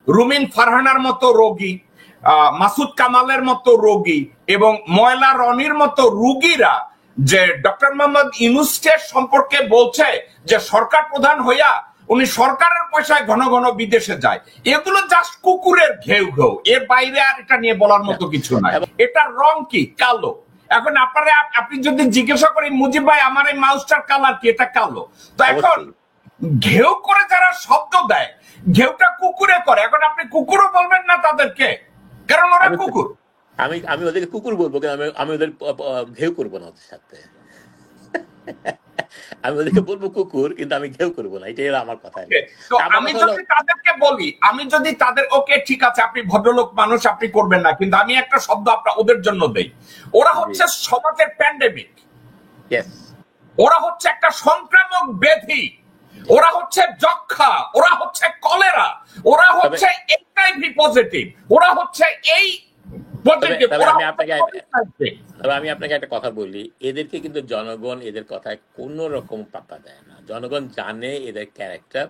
রুমিন ফারহানার মতো রোগী, মাসুদ কামালের মতো রোগী এবং ময়লা রনির মতো রোগীরা যে ডক্টর মোহাম্মদ ইউনূসকে সম্পর্কে বলছে যে সরকার প্রধান হইয়া উনি সরকারের পয়সায় ঘন ঘন বিদেশে যায়, এগুলো জাস্ট কুকুরের ঘেউ ঘেউ, এর বাইরে আর এটা নিয়ে বলার মতো কিছু নাই। এটার রং কি? কালো। এখন আপনি যদি জিজ্ঞাসা করেন মুজিব ভাই আমার এই মাউসটার কালার কি, এটা কালো। তো এখন ঘেউ করে যারা শব্দ দেয়, ঘেউটা কুকুরে করে, এখন আপনি কুকুরও বলবেন না তাদেরকে, কারণ ওরা কুকুর। আমি ওদেরকে কুকুর বলবো, আমি ওদের ঘেউ করবো না ওদের সাথে। আমি ওদেরকে বলবো কুকুর, কিন্তু আমি ঘেউ করবো না, এটাই আমার কথা। আমি যদি তাদেরকে বলি, আমি যদি তাদের ওকে ঠিক আছে আপনি ভদ্রলোক মানুষ আপনি করবেন না, কিন্তু আমি একটা শব্দ আপনার ওদের জন্য দেই, ওরা হচ্ছে সমাজের প্যান্ডেমিক, ওরা হচ্ছে একটা সংক্রামক ব্যাধি, ওরা হচ্ছে যক্ষা, ওরা হচ্ছে কলেরা, ওরা হচ্ছে এইচআইভি পজিটিভ, ওরা হচ্ছে এই পজিটিভ। আমি আপনাকে একটা কথা বলি, এদেরকে কিন্তু জনগণ এদের কথায় কোনো রকম পাত্তা দেয় না। জনগণ জানে এদের ক্যারেক্টার,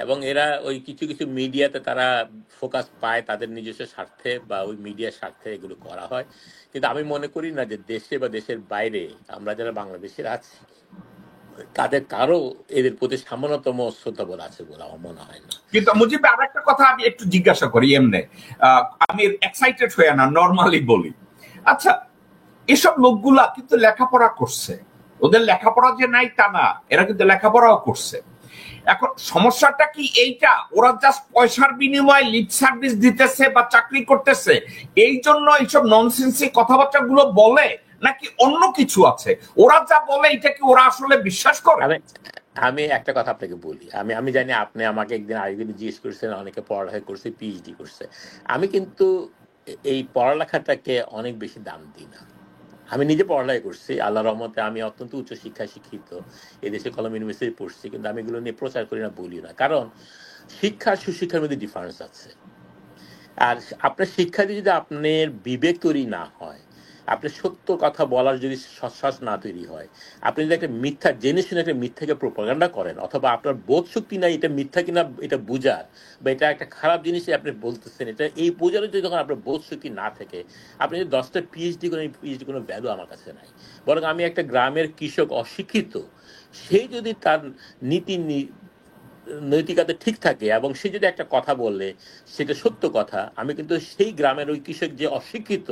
এবং এরা ওই কিছু কিছু মিডিয়াতে তারা ফোকাস পায় তাদের নিজস্ব স্বার্থে বা ওই মিডিয়ার স্বার্থে এগুলো করা হয়। কিন্তু আমি মনে করি না যে দেশে বা দেশের বাইরে আমরা যারা বাংলাদেশের আছি তাদের কারো এদের প্রতি সামান্যতম শ্রদ্ধাবোধ আছে বলে আমার মনে হয় না। কিন্তু মুজিব আর একটা কথা আমি একটু জিজ্ঞাসা করি, এমনি আমি এক্সাইটেড হয়ে না, নর্মালি বলি, আচ্ছা এসব লোকগুলা কিন্তু লেখাপড়া করছে, ওদের লেখাপড়া যে নাই তা না, এরা কিন্তু লেখাপড়াও করছে। এখন সমস্যাটা কি এইটা, ওরা জাস্ট পয়সার বিনিময়ে লিপ সার্ভিস দিতেছে বা চাকরি করতেছে, এই জন্য এইসব ননসেন্সি কথাবার্তা গুলো বলে, নাকি অন্য কিছু আছে? ওরা যা বলে এটা কি ওরা আসলে বিশ্বাস করে? আমি একটা কথা আপনাকে বলি, আমি জানি আপনি আমাকে একদিন আরেকদিন জিজ্ঞেস করছেন অনেকে পড়ালেখা করছে, পিএইচডি করছে। আমি কিন্তু এই পড়ালেখাটাকে অনেক বেশি দাম দিই না। আমি নিজে পড়ালেখা করছি, আল্লাহ রহমতে আমি অত্যন্ত উচ্চ শিক্ষায় শিক্ষিত, এদেশে কলম ইউনিভার্সিটি পড়ছি, কিন্তু আমি এগুলো নিয়ে প্রচার করি না, বলি না, কারণ শিক্ষা আর সুশিক্ষার মধ্যে ডিফারেন্স আছে। আর আপনার শিক্ষা দিয়ে যদি আপনার বিবেক তৈরি না হয়, আপনি সত্য কথা বলার যদি সশ্বাস না তৈরি হয়, আপনি যদি একটা মিথ্যা জেনে শুনে একটা মিথ্যাকে প্রোপাগান্ডা করেন, অথবা আপনার বোধ শক্তি নাই এটা মিথ্যা কিনা এটা বোঝার, বা এটা একটা খারাপ জিনিস আপনি বলতেছেন, এটা এই বোঝার যদি যখন আপনার বোধ শক্তি না থাকে, আপনি যদি 10টা পিএইচডি করেন, পিএইচডি কোনো ভ্যালু আমার কাছে নাই। বরং আমি একটা গ্রামের কৃষক অশিক্ষিত, সেই যদি তার নৈতিকতা ঠিক থাকে এবং সে যদি একটা কথা বললে সেটা সত্য কথা, আমি কিন্তু সেই গ্রামের ওই কৃষক যে অশিক্ষিত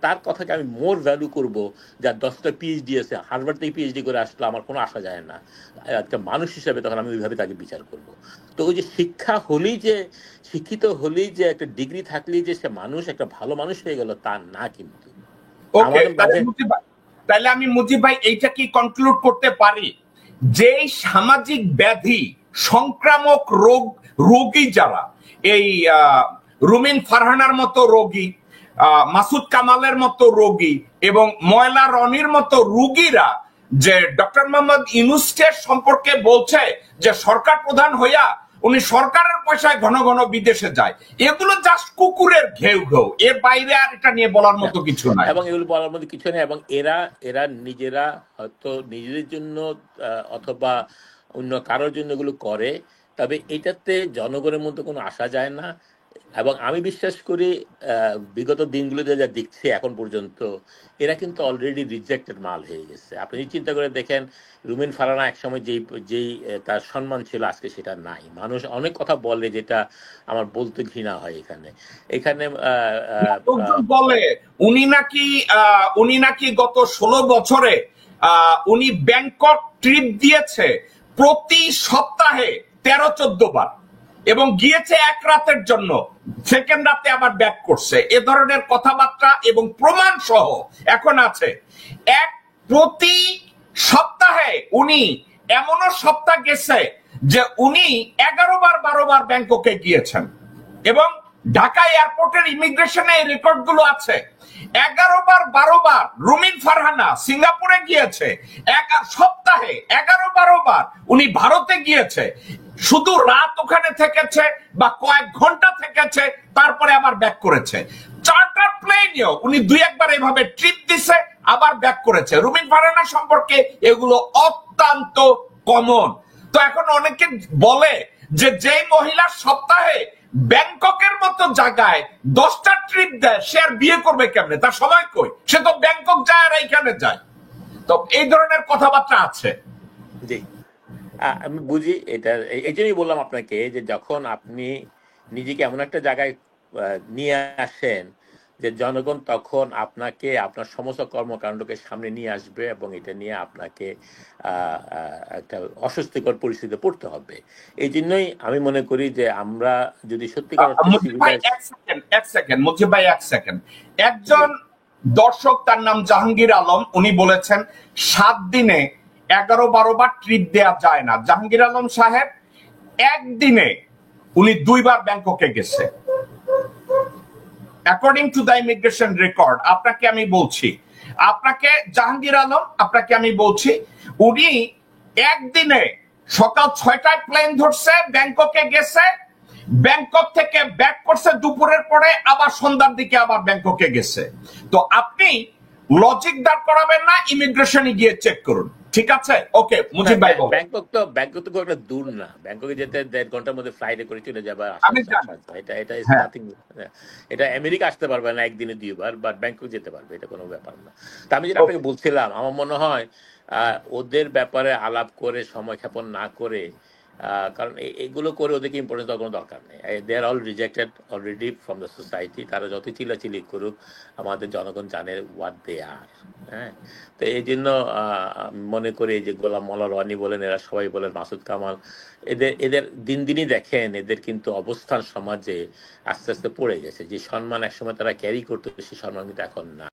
তার কথাকে আমি মোর ভ্যালু করব, যার 10টা পিএইচডি আছে, হার্ভার্ড থেকে পিএইচডি করে আসলে আমার কোনো আসা যায় না, একটা মানুষ হিসাবে তখন আমি ওইভাবে তাকে বিচার করব। তো ওই যে শিক্ষা হলেই যে শিক্ষিত হলেই যে একটা ডিগ্রি থাকলেই যে সে মানুষ একটা ভালো মানুষ হয়ে গেল তা না। কিন্তু তাহলে আমি মুজিব ভাই এইটা কি কনক্লুড করতে পারি যে সামাজিক ব্যাধি সংক্রামক রোগী যারা, এই রুমিন ফারহানার মতো রোগী, মাসুদ কামালের মতো রোগী এবং ময়লা রনির মতো রোগীরা যে ডক্টর মোহাম্মদ ইউনূসকে সম্পর্কে বলছে যে সরকার প্রধান হইয়া উনি সরকারের পয়সায় ঘন ঘন বিদেশে যায়, এগুলো জাস্ট কুকুরের ঘেউ ঘেউ, এর বাইরে আর এটা নিয়ে বলার মতো কিছু নাই। এবং এগুলো বলার মতো কিছু নেই, এবং এরা নিজেরা হয়তো নিজেদের জন্য অথবা অন্য কারোর জন্য এগুলো করে, তবে এটাতে জনগণের মধ্যে কোনো আসা যায় না। এবং আমি বিশ্বাস করি বিগত দিনগুলোতে যা দেখছি এখন পর্যন্ত, এরা কিন্তু অলরেডি রিজেক্টেড মাল হয়ে গেছে। আপনি চিন্তা করে দেখেন, রুমিন ফারহানা একসময় যেই তার সম্মান ছিল আজকে সেটা নাই। মানুষ অনেক কথা বলে যেটা আমার বলতে ঘৃণা হয়। এখানে বলে উনি নাকি গত 16 বছরে উনি ব্যাংকক ট্রিপ দিয়েছে প্রতি সপ্তাহে 13-14 বার, এবং গিয়েছে এক রাতের জন্য, সেকেন্ড রাতে আবার ব্যাক করছে। এ ধরনের কথাবার্তা এবং প্রমাণ সহ এখন আছে। প্রতি সপ্তাহে উনি এমনও সপ্তাহ গেছে যে উনি 11 বার 12 বার ব্যাংককে গিয়েছেন, এবং ঢাকা এয়ারপোর্টের ইমিগ্রেশনে এই রেকর্ড গুলো আছে। 11 বার 12 বার রুমিন ফারহানা সিঙ্গাপুরে গিয়েছে, সপ্তাহে 11-12 বার উনি ভারতে গিয়েছে, শুধু রাত ওখানে থেকেছে বা কয়েক ঘন্টা থেকেছে, তারপরে আবার ব্যাক করেছে। চার্টার প্লেনেও উনি 2-1 বার এভাবে ট্রিপ দিছে, আবার ব্যাক করেছে। রুমিন ফারহানা সম্পর্কে এগুলো অত্যন্ত কমন। তো এখন অনেকে বলে যে যেই মহিলা সপ্তাহে ব্যাংককের মতো জায়গায় 10টা ট্রিপ দেয়, সে আর বিয়ে করবে কেমনে? তার সময় কই? সে তো ব্যাংকক যায় আর এইখানে যায়। তো এই ধরনের কথাবার্তা আছে। জি, আমি বুঝি এটা। এই জন্যই বললাম আপনাকে যে যখন আপনি নিজেকে এমন একটা জায়গায় নিয়ে আসেন যে জনগণ তখন আপনাকে আপনার সমস্ত কর্মকাণ্ডকে সামনে নিয়ে আসবে এবং এটা নিয়ে আপনাকে একটা অস্বস্তিকর পরিস্থিতিতে পড়তে হবে। এই জন্যই আমি মনে করি যে আমরা যদি সত্যিকার অর্থে মুজিব ভাই সিভিলাইজ। এক সেকেন্ড মুজিব ভাই এক সেকেন্ড। একজন দর্শক, তার নাম জাহাঙ্গীর আলম, উনি বলেছেন 7 দিনে 11-12 বার ট্রিপ দেয়া যায় না। জাহাঙ্গীর আলম সাহেব একদিনে উনি 2 বার ব্যাংককে গেছে, according to the immigration record. আপনাকে আমি বলছি, আপনাকে জাহাঙ্গীর আলম, আপনাকে আমি বলছি, উনি একদিনে সকাল 6টায় প্লেন ধরছে, ব্যাংককে গেছে, ব্যাংকক থেকে ব্যাক করছে দুপুরের পরে, আবার সন্ধ্যার দিকে আবার ব্যাংককে গেছে। তো আপনি লজিক দাঁড় করাবেন না, ইমিগ্রেশনে গিয়ে চেক করুন। ঠিক আছে, ওকে মুজিব ভাই বলেন। ব্যাংকক তো খুব একটা দূর না, ব্যাংককে যেতে 1.5 ঘন্টার মধ্যে ফ্লাইটে করে চলে যাবে। আমি জানি। এটা এটা is হ্যাঁ, nothing, এটা আমেরিকা আসতে পারবে না একদিনে 2 বার, বাট ব্যাংকক যেতে পারবে, এটা কোনো ব্যাপার না। তা আমি যেটা আপনাকে বলছিলাম, আমার মনে হয় ওদের ব্যাপারে আলাপ করে সময় ক্ষেপণ না করে, কারণ এগুলো করে ওদেরকে ইম্পর্টেন্স দেওয়ার কোনো দরকার নেই। They are all rejected already from the society. তারা যত চিল্লাচিল্লি করুক, আমাদের জনগণ জানে হোয়াট দে আর। হ্যাঁ, তো এই জন্য আমি মনে করি যে গোলাম মোল্লা রনি বলেন, এরা সবাই বলেন, মাসুদ কামাল, এদের এদের দিন দিনই দেখেন এদের কিন্তু অবস্থান সমাজে আস্তে আস্তে পড়ে গেছে। যে সম্মান একসময় তারা ক্যারি করতো, সেই সম্মান কিন্তু এখন না।